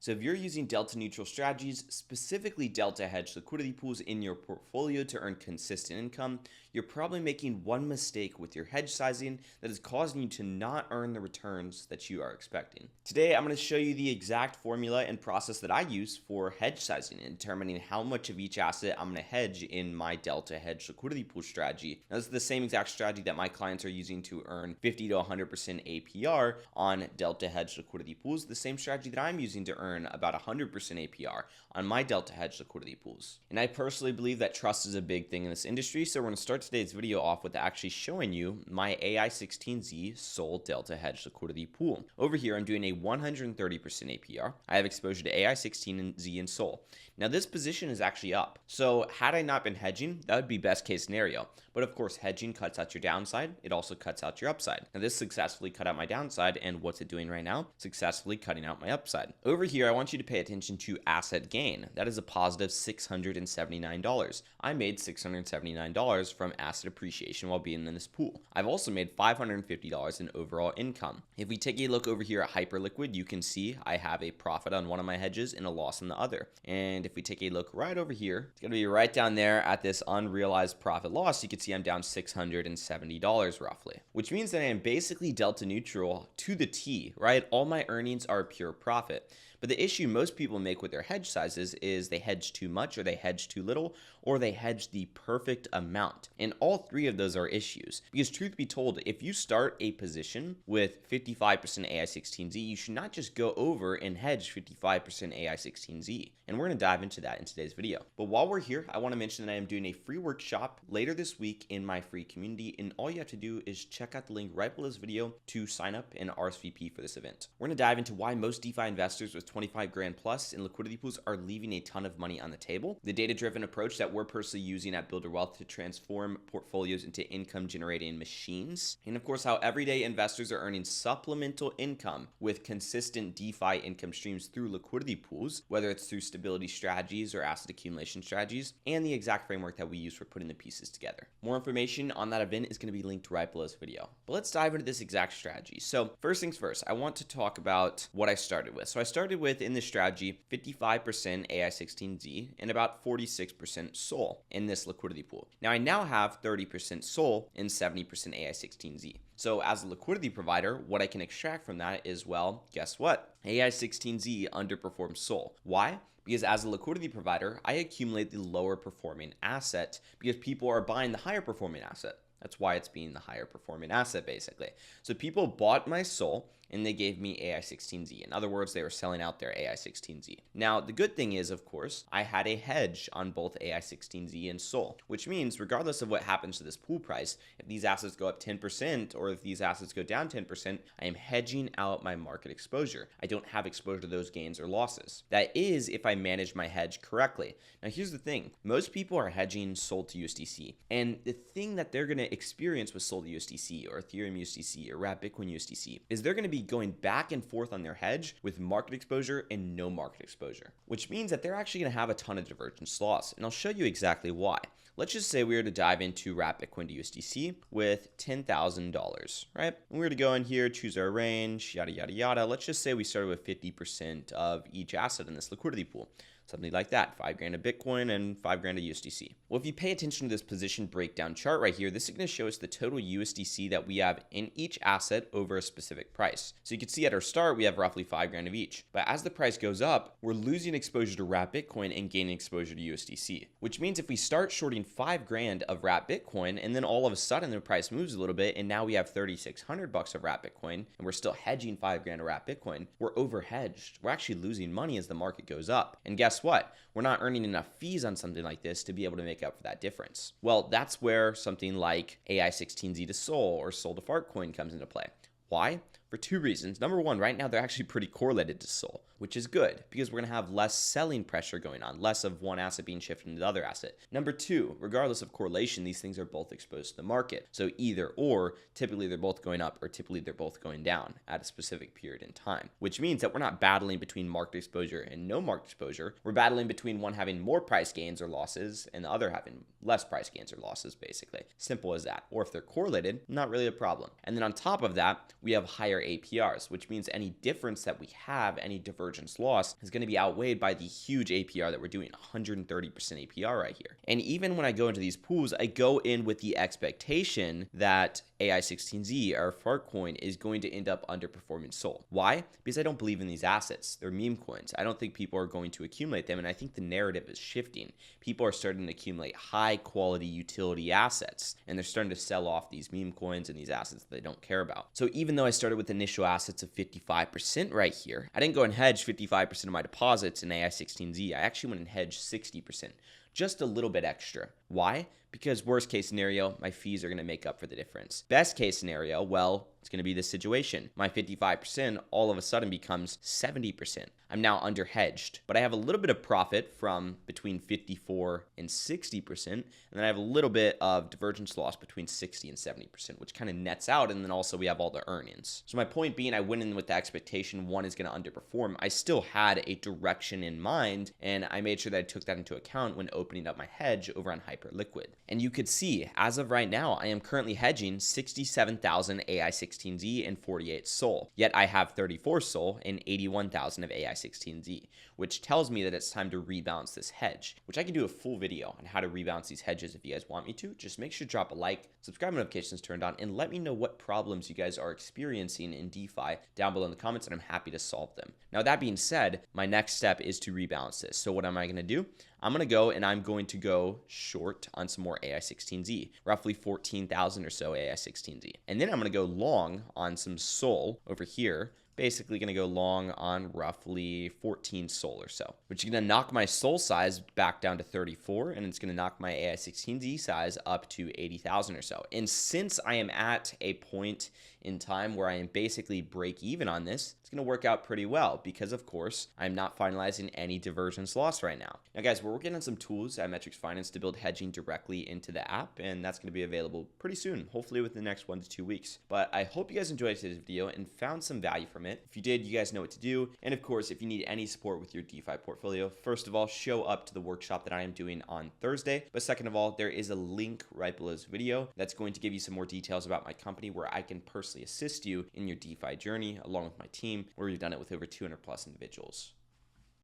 So if you're using delta neutral strategies, specifically delta hedge liquidity pools in your portfolio to earn consistent income, you're probably making one mistake with your hedge sizing that is causing you to not earn the returns that you are expecting. Today, I'm going to show you the exact formula and process that I use for hedge sizing and determining how much of each asset I'm going to hedge in my delta hedge liquidity pool strategy. Now, this is the same exact strategy that my clients are using to earn 50 to 100% APR on delta hedge liquidity pools, the same strategy that I'm using to earn about 100% APR on my delta hedge liquidity pools. And I personally believe that trust is a big thing in this industry, so we're going to start today's video off with actually showing you my AI16Z SOL delta hedge liquidity pool. Over here, I'm doing a 130% APR. I have exposure to AI16Z and SOL. Now, this position is actually up. So had I not been hedging, that would be best case scenario. But of course, hedging cuts out your downside. It also cuts out your upside. Now, this successfully cut out my downside. And what's it doing right now? Successfully cutting out my upside. Over here, I want you to pay attention to asset gain. That is a positive $679. I made $679 from asset appreciation while being in this pool. I've also made $550 in overall income. If we take a look over here at Hyperliquid, you can see I have a profit on one of my hedges and a loss on the other. And if we take a look right over here, it's going to be right down there at this unrealized profit loss. You can see I'm down $670 roughly, which means that I am basically delta neutral to the T, right? All my earnings are pure profit. But the issue most people make with their hedge sizes is they hedge too much, or they hedge too little, or they hedge the perfect amount. And all three of those are issues. Because truth be told, if you start a position with 55% AI16Z, you should not just go over and hedge 55% AI16Z. And we're going to dive into that in today's video. But while we're here, I want to mention that I am doing a free workshop later this week in my free community. And all you have to do is check out the link right below this video to sign up and RSVP for this event. We're going to dive into why most DeFi investors with 25 grand plus in liquidity pools are leaving a ton of money on the table, the data-driven approach that we're personally using at Builder Wealth to transform portfolios into income-generating machines, and of course how everyday investors are earning supplemental income with consistent DeFi income streams through liquidity pools, whether it's through stability strategies or asset accumulation strategies, and the exact framework that we use for putting the pieces together. More information on that event is going to be linked right below this video. But let's dive into this exact strategy. So first things first, I want to talk about what I started with. So I started with, in this strategy, 55% AI16Z and about 46% SOL in this liquidity pool. Now I now have 30% SOL and 70% AI16Z. So as a liquidity provider, what I can extract from that is, well, guess what? AI16Z underperforms SOL. Why? Because as a liquidity provider, I accumulate the lower performing asset because people are buying the higher performing asset. That's why it's being the higher performing asset, basically. So people bought my SOL and they gave me AI16Z. In other words, they were selling out their AI16Z. Now, the good thing is, of course, I had a hedge on both AI16Z and SOL, which means regardless of what happens to this pool price, if these assets go up 10% or if these assets go down 10%, I am hedging out my market exposure. I don't have exposure to those gains or losses. That is if I manage my hedge correctly. Now, here's the thing. Most people are hedging SOL to USDC. And the thing that they're going to experience with SOL to USDC or Ethereum USDC or Wrapped Bitcoin USDC is they're going to be going back and forth on their hedge with market exposure and no market exposure, which means that they're actually going to have a ton of divergence loss. And I'll show you exactly why. Let's just say we were to dive into Wrapped Bitcoin to USDC with $10,000, right? And we were to go in here, choose our range, yada, yada, yada. Let's just say we started with 50% of each asset in this liquidity pool. Something like that, 5 grand of Bitcoin and 5 grand of USDC. Well, if you pay attention to this position breakdown chart right here, this is going to show us the total USDC that we have in each asset over a specific price. So you can see at our start, we have roughly 5 grand of each. But as the price goes up, we're losing exposure to Wrapped Bitcoin and gaining exposure to USDC, which means if we start shorting 5 grand of Wrapped Bitcoin and then all of a sudden the price moves a little bit and now we have 3,600 bucks of Wrapped Bitcoin and we're still hedging 5 grand of Wrapped Bitcoin, we're over hedged. We're actually losing money as the market goes up. And guess what? We're not earning enough fees on something like this to be able to make up for that difference. Well, that's where something like AI16Z to SOL or SOL to Fartcoin comes into play. Why? For two reasons. Number one, right now they're actually pretty correlated to SOL, which is good because we're going to have less selling pressure going on, less of one asset being shifted into the other asset. Number two, regardless of correlation, these things are both exposed to the market. So either or, typically they're both going up or typically they're both going down at a specific period in time, which means that we're not battling between market exposure and no market exposure. We're battling between one having more price gains or losses and the other having less price gains or losses, basically. Simple as that. Or if they're correlated, not really a problem. And then on top of that, we have higher APRs, which means any difference that we have, any divergence divergence loss is going to be outweighed by the huge APR that we're doing, 130% APR right here. And even when I go into these pools, I go in with the expectation that AI16Z, our fart coin, is going to end up underperforming SOL. Why? Because I don't believe in these assets. They're meme coins. I don't think people are going to accumulate them, and I think the narrative is shifting. People are starting to accumulate high quality utility assets, and they're starting to sell off these meme coins and these assets that they don't care about. So even though I started with initial assets of 55% right here, I didn't go and hedge 55% of my deposits in AI16Z. I actually went and hedged 60%. Just a little bit extra. Why? Because worst case scenario, my fees are going to make up for the difference. Best case scenario, well, it's going to be this situation. My 55% all of a sudden becomes 70%. I'm now under hedged, but I have a little bit of profit from between 54 and 60%, and then I have a little bit of divergence loss between 60 and 70%, which kind of nets out, and then also we have all the earnings. So my point being, I went in with the expectation one is going to underperform. I still had a direction in mind, and I made sure that I took that into account when opening up my hedge over on Hyperliquid. And you could see, as of right now, I am currently hedging 67,000 AI16Z and 48 SOL. Yet I have 34 SOL and 81,000 of AI16Z, which tells me that it's time to rebalance this hedge, which I can do a full video on how to rebalance these hedges if you guys want me to. Just make sure to drop a like, subscribe notifications turned on, and let me know what problems you guys are experiencing in DeFi down below in the comments, and I'm happy to solve them. Now, that being said, my next step is to rebalance this. So what am I going to do? I'm going to go and I'm going to go short on some more AI16Z, roughly 14,000 or so AI16Z. And then I'm going to go long on some SOL over here, basically going to go long on roughly 14 SOL or so, which is going to knock my SOL size back down to 34, and it's going to knock my AI16Z size up to 80,000 or so. And since I am at a point in time where I am basically break even on this, it's going to work out pretty well because, of course, I'm not finalizing any divergence loss right now. Now, guys, we're working on some tools at Metrics Finance to build hedging directly into the app, and that's going to be available pretty soon, hopefully within the next 1 to 2 weeks. But I hope you guys enjoyed today's video and found some value from it. If you did, you guys know what to do. And of course, if you need any support with your DeFi portfolio, first of all, show up to the workshop that I am doing on Thursday. But second of all, there is a link right below this video that's going to give you some more details about my company where I can personally assist you in your DeFi journey along with my team, where we've done it with over 200 plus individuals.